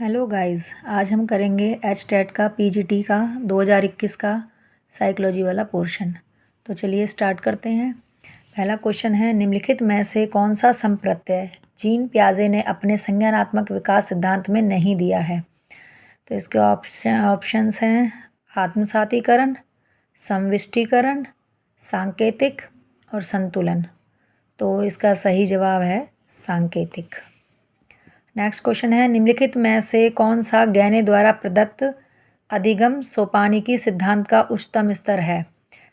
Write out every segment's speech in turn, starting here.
Hello guys, आज हम करेंगे एचटेट का पीजीटी का 2021 का साइकोलॉजी वाला पोर्शन। तो चलिए स्टार्ट करते हैं। पहला क्वेश्चन है, निम्नलिखित में से कौन सा संप्रत्यय जीन पियाजे ने अपने संज्ञानात्मक विकास सिद्धांत में नहीं दिया है। तो इसके ऑप्शंस हैं आत्मसातीकरण, समविष्टीकरण, सांकेतिक और संतुलन। तो इसका सही जवाब है सांकेतिक। नेक्स्ट क्वेश्चन है, निम्नलिखित में से कौन सा गैने द्वारा प्रदत्त अधिगम सोपानिकी सिद्धांत का उच्चतम स्तर है।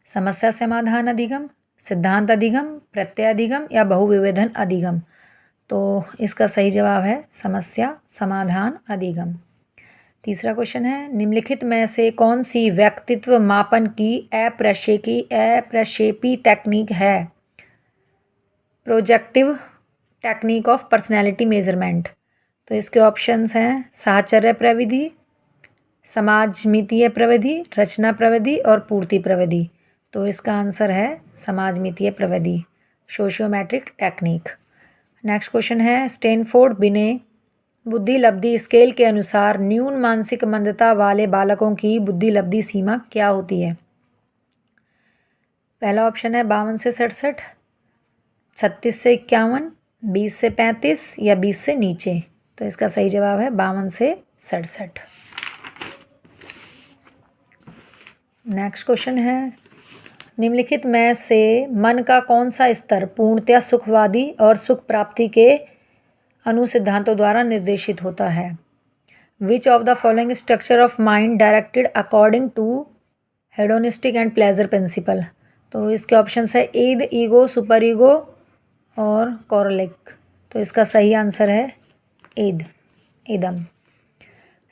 समस्या समाधान अधिगम, सिद्धांत अधिगम, प्रत्यय अधिगम या बहुविवेधन अधिगम। तो इसका सही जवाब है समस्या समाधान अधिगम। तीसरा क्वेश्चन है, निम्नलिखित में से कौन सी व्यक्तित्व मापन की अप्रक्षेपी टेक्निक है। Projective technique of personality measurement. तो इसके ऑप्शंस हैं साहचर्य प्रविधि, समाजमितीय प्रविधि, रचना प्रविधि और पूर्ति प्रविधि। तो इसका आंसर है समाजमितीय प्रविधि, सोशियोमेट्रिक टेक्निक। नेक्स्ट क्वेश्चन है, स्टैनफोर्ड बिने बुद्धि लब्धि स्केल के अनुसार न्यून मानसिक मंदता वाले बालकों की बुद्धि लब्धि सीमा क्या होती है। पहला ऑप्शन है 52 से 67, 36 से 51, 20 से 35 या 20 से नीचे। तो इसका सही जवाब है 52 से 67। नेक्स्ट क्वेश्चन है, निम्नलिखित में से मन का कौन सा स्तर पूर्णतया सुखवादी और सुख प्राप्ति के अनुसिद्धांतों द्वारा निर्देशित होता है। Which of the following structure of mind directed according to hedonistic and pleasure principle. तो इसके ऑप्शंस है ईद, ईगो, सुपर ईगो और कॉरलिक। तो इसका सही आंसर है इदम।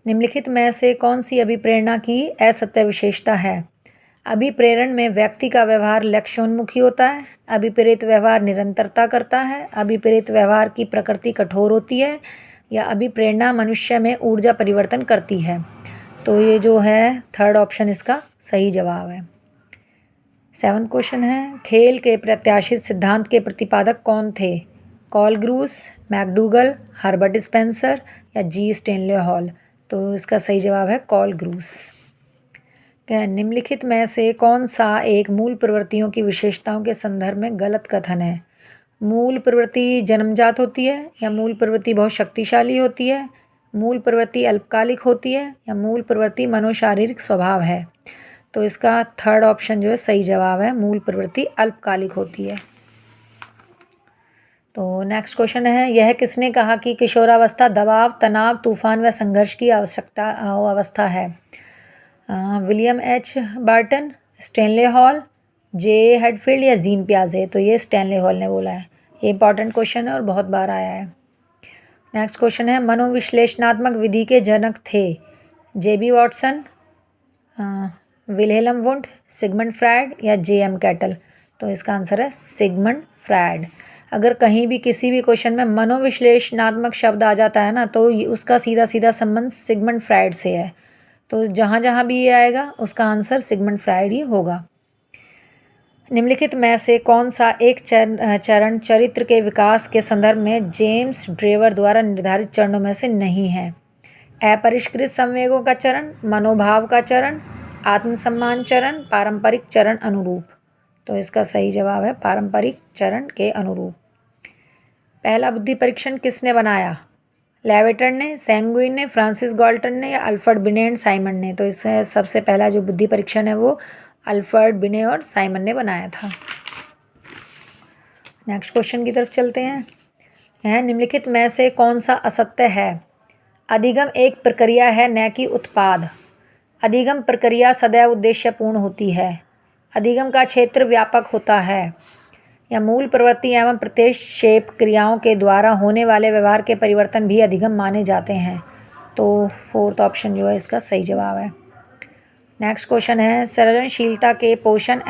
निम्नलिखित में से कौन सी अभिप्रेरणा की असत्य विशेषता है। अभिप्रेरण में व्यक्ति का व्यवहार लक्ष्योन्मुखी होता है, अभिप्रेरित व्यवहार निरंतरता करता है, अभिप्रेरित व्यवहार की प्रकृति कठोर होती है या अभिप्रेरणा मनुष्य में ऊर्जा परिवर्तन करती है। तो ये जो है थर्ड ऑप्शन इसका सही जवाब है। 7वां क्वेश्चन है, खेल के प्रत्याशित सिद्धांत के प्रतिपादक कौन थे। कॉलग्रूस, मैकडूगल, हर्बर्ट स्पेंसर या जी स्टेनले हॉल। तो इसका सही जवाब है कॉलग्रूस। निम्नलिखित में से कौन सा एक मूल प्रवृत्तियों की विशेषताओं के संदर्भ में गलत कथन है। मूल प्रवृत्ति जन्मजात होती है या मूल प्रवृत्ति बहुत शक्तिशाली होती है, मूल प्रवृत्ति अल्पकालिक होती है या मूल प्रवृत्ति मनोशारीरिक स्वभाव है। तो इसका थर्ड ऑप्शन जो है सही जवाब है, मूल प्रवृत्ति अल्पकालिक होती है। तो नेक्स्ट क्वेश्चन है, यह किसने कहा कि किशोरावस्था दबाव, तनाव, तूफान व संघर्ष की अवस्था है। William H Barton, Stanley Hall, J Hadfield या जीन पियाजे। तो ये स्टेनले हॉल ने बोला है। ये इंपॉर्टेंट क्वेश्चन है और बहुत बार आया है। नेक्स्ट क्वेश्चन है, मनोविश्लेषणात्मक विधि के जनक थे। JB Watson, Wilhelm Wundt, Sigmund Freud या जे.एम. कैटल। तो इसका आंसर है सिगमंड फ्रायड। अगर कहीं भी किसी भी क्वेश्चन में मनोविश्लेषणात्मक शब्द आ जाता है ना, तो उसका सीधा सीधा संबंध सिगमंड फ्रायड से है। तो जहाँ जहाँ भी ये आएगा उसका आंसर सिगमंड फ्रायड ही होगा। निम्नलिखित में से कौन सा एक चरण चरित्र के विकास के संदर्भ में जेम्स ड्रेवर द्वारा निर्धारित चरणों में से नहीं है। अपरिष्कृत संवेगों का चरण, मनोभाव का चरण, आत्मसम्मान चरण, पारंपरिक चरण अनुरूप। तो इसका सही जवाब है पारंपरिक चरण के अनुरूप। पहला बुद्धि परीक्षण किसने बनाया। लेविटर ने, सेंगुइन ने, फ्रांसिस गाल्टन ने या अल्फ्रेड बिने एंड साइमन ने। तो इससे सबसे पहला जो बुद्धि परीक्षण है वो अल्फ्रेड बिने और साइमन ने बनाया था। नेक्स्ट क्वेश्चन की तरफ चलते हैं, निम्नलिखित में से कौन सा असत्य है। अधिगम एक प्रक्रिया है न कि उत्पाद। अधिगम प्रक्रिया सदैव उद्देश्यपूर्ण होती है। अधिगम का क्षेत्र व्यापक होता है या मूल प्रवृत्ति एवं प्रतिक्षेप क्रियाओं के द्वारा होने वाले व्यवहार के परिवर्तन भी अधिगम माने जाते हैं। तो फोर्थ ऑप्शन जो है इसका सही जवाब है। नेक्स्ट क्वेश्चन है, सृजनशीलता के पोषण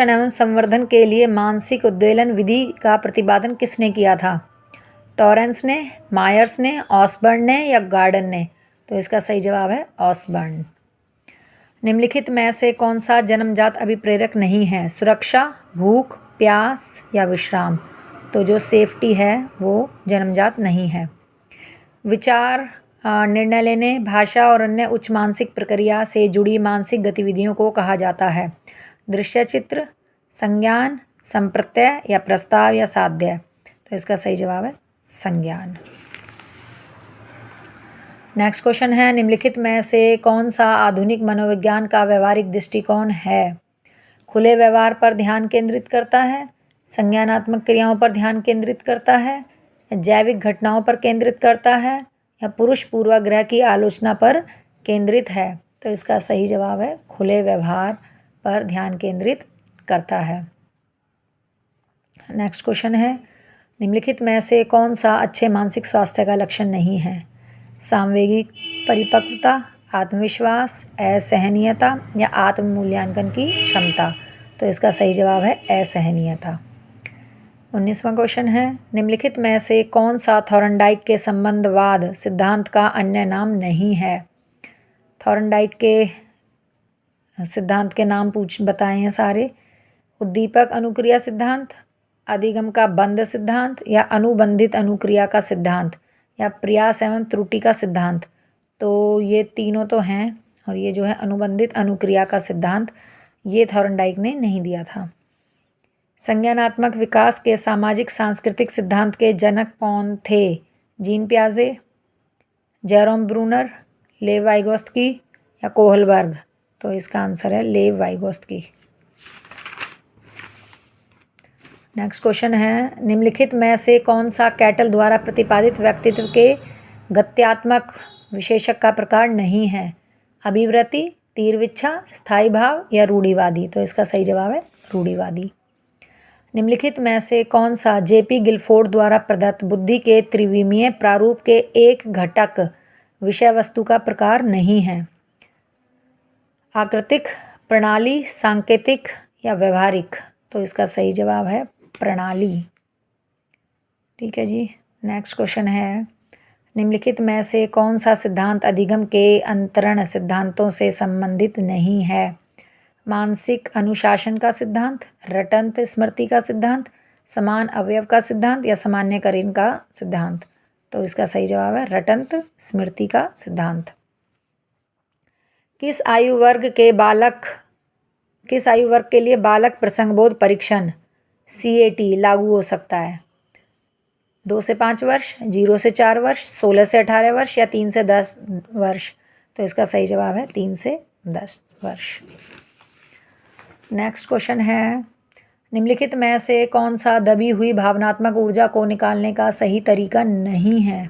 एवं संवर्धन के लिए मानसिक उद्वेलन विधि का प्रतिपादन किसने किया था। टॉरेंस ने, मायर्स ने, ऑसबर्न ने या गार्डन ने। तो इसका सही जवाब है ऑसबर्न। निम्नलिखित में से कौन सा जन्मजात अभिप्रेरक नहीं है। सुरक्षा, भूख, प्यास या विश्राम। तो जो सेफ्टी है वो जन्मजात नहीं है। विचार, निर्णय लेने, भाषा और अन्य उच्च मानसिक प्रक्रिया से जुड़ी मानसिक गतिविधियों को कहा जाता है दृश्य चित्र, संज्ञान, संप्रत्यय या प्रस्ताव या साध्य। तो इसका सही जवाब है संज्ञान। नेक्स्ट क्वेश्चन है, निम्नलिखित में से कौन सा आधुनिक मनोविज्ञान का व्यवहारिक दृष्टिकोण है? खुले व्यवहार पर ध्यान केंद्रित करता है, संज्ञानात्मक क्रियाओं पर ध्यान केंद्रित करता है, जैविक घटनाओं पर केंद्रित करता है या पुरुष पूर्वाग्रह की आलोचना पर केंद्रित है। तो इसका सही जवाब है खुले व्यवहार पर ध्यान केंद्रित करता है। नेक्स्ट क्वेश्चन है, निम्नलिखित में से कौन सा अच्छे मानसिक स्वास्थ्य का लक्षण नहीं है? सामवेगिक परिपक्वता, आत्मविश्वास, असहनीयता या आत्म मूल्यांकन की क्षमता। तो इसका सही जवाब है असहनीयता। 19वां क्वेश्चन है, निम्नलिखित में से कौन सा थॉर्नडाइक के संबंधवाद सिद्धांत का अन्य नाम नहीं है? थॉर्नडाइक के सिद्धांत के नाम बताए हैं सारे। उद्दीपक अनुक्रिया सिद्धांत, अधिगम का बंध सिद्धांत या अनुबंधित अनुक्रिया का सिद्धांत या प्रयास एवं त्रुटि का सिद्धांत। तो ये तीनों तो हैं और ये जो है अनुबंधित अनुक्रिया का सिद्धांत, ये थॉर्नडाइक ने नहीं दिया था। संज्ञानात्मक विकास के सामाजिक सांस्कृतिक सिद्धांत के जनक कौन थे? जीन पियाजे, जेरोम ब्रूनर, लेव वाइगोत्स्की या कोहलबर्ग। तो इसका आंसर है लेव वाइगोत्स्की। नेक्स्ट क्वेश्चन है, निम्नलिखित में से कौन सा कैटल द्वारा प्रतिपादित व्यक्तित्व के गत्यात्मक विशेषक का प्रकार नहीं है? अभिवृत्ति, तीव्रइच्छा, स्थायी भाव या रूढ़िवादी। तो इसका सही जवाब है रूढ़िवादी। निम्नलिखित में से कौन सा जेपी गिलफोर्ड द्वारा प्रदत्त बुद्धि के त्रिविमीय प्रारूप के एक घटक विषय वस्तु का प्रकार नहीं है? आकृतिक, प्रणाली, सांकेतिक या व्यवहारिक। तो इसका सही जवाब है प्रणाली। ठीक है जी। नेक्स्ट क्वेश्चन है, निम्नलिखित में से कौन सा सिद्धांत अधिगम के अंतरण सिद्धांतों से संबंधित नहीं है? मानसिक अनुशासन का सिद्धांत, रटंत स्मृति का सिद्धांत, समान अवयव का सिद्धांत या सामान्यकरण का सिद्धांत। तो इसका सही जवाब है रटंत स्मृति का सिद्धांत। किस आयु वर्ग के लिए बालक प्रसंगबोध परीक्षण CAT लागू हो सकता है? 2 से 5 वर्ष, 0 से 4 वर्ष, 16 से 18 वर्ष या 3 से 10 वर्ष। तो इसका सही जवाब है 3 से 10 वर्ष। नेक्स्ट क्वेश्चन है, निम्नलिखित में से कौन सा दबी हुई भावनात्मक ऊर्जा को निकालने का सही तरीका नहीं है?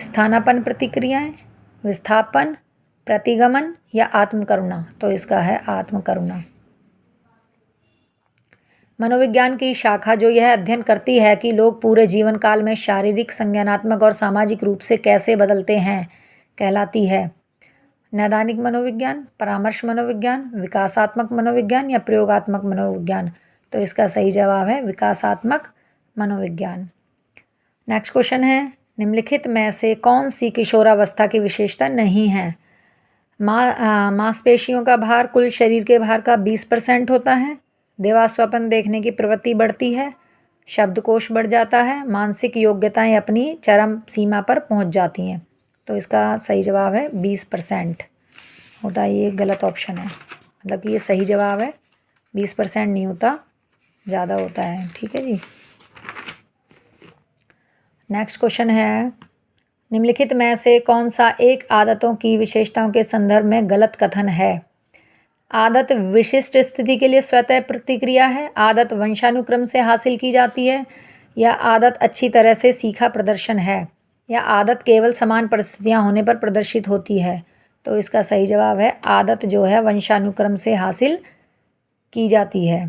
स्थानापन्न प्रतिक्रियाएं, विस्थापन, प्रतिगमन या आत्मकरुणा। तो इसका है आत्मकरुणा। मनोविज्ञान की शाखा जो यह अध्ययन करती है कि लोग पूरे जीवन काल में शारीरिक, संज्ञानात्मक और सामाजिक रूप से कैसे बदलते हैं, कहलाती है नैदानिक मनोविज्ञान, परामर्श मनोविज्ञान, विकासात्मक मनोविज्ञान या प्रयोगात्मक मनोविज्ञान। तो इसका सही जवाब है विकासात्मक मनोविज्ञान। नेक्स्ट क्वेश्चन है, निम्नलिखित में से कौन सी किशोरावस्था की विशेषता नहीं है? मांसपेशियों का भार कुल शरीर के भार का 20% होता है, देवास्वप्न देखने की प्रवृत्ति बढ़ती है, शब्दकोश बढ़ जाता है, मानसिक योग्यताएं अपनी चरम सीमा पर पहुंच जाती हैं। तो इसका सही जवाब है 20% होता है। ये गलत ऑप्शन है, मतलब कि ये सही जवाब है 20% नहीं होता, ज़्यादा होता है। ठीक है जी। नेक्स्ट क्वेश्चन है, निम्नलिखित में से कौन सा एक आदतों की विशेषताओं के संदर्भ में गलत कथन है? आदत विशिष्ट स्थिति के लिए स्वतः प्रतिक्रिया है, आदत वंशानुक्रम से हासिल की जाती है या आदत अच्छी तरह से सीखा प्रदर्शन है या आदत केवल समान परिस्थितियां होने पर प्रदर्शित होती है। तो इसका सही जवाब है आदत जो है वंशानुक्रम से हासिल की जाती है।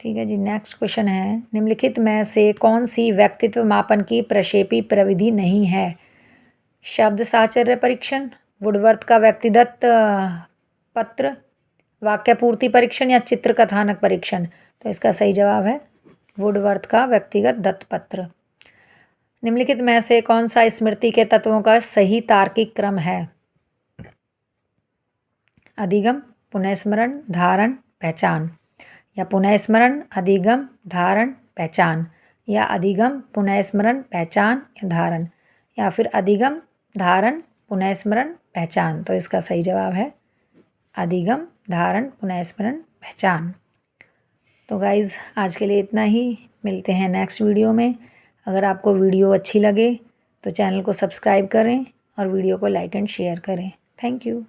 ठीक है जी। नेक्स्ट क्वेश्चन है, निम्नलिखित में से कौन सी व्यक्तित्व मापन की प्रक्षेपी प्रविधि नहीं है? शब्द साहचर्य परीक्षण, वुडवर्थ का व्यक्तिगत पत्र, वाक्यपूर्ति परीक्षण या चित्र कथानक परीक्षण। तो इसका सही जवाब है वुडवर्थ का व्यक्तिगत दत्तपत्र। निम्नलिखित में से कौन सा स्मृति के तत्वों का सही तार्किक क्रम है? अधिगम, पुनः स्मरण, धारण, पहचान या पुनः स्मरण, अधिगम, धारण, पहचान, या अधिगम, पुनः स्मरण, पहचान या धारण, या फिर अधिगम, धारण, पुनः स्मरण, पहचान। तो इसका सही जवाब है अधिगम, धारण, पुनः स्मरण, पहचान। तो गाइज़ आज के लिए इतना ही, मिलते हैं नेक्स्ट वीडियो में। अगर आपको वीडियो अच्छी लगे तो चैनल को सब्सक्राइब करें और वीडियो को लाइक एंड शेयर करें। Thank you.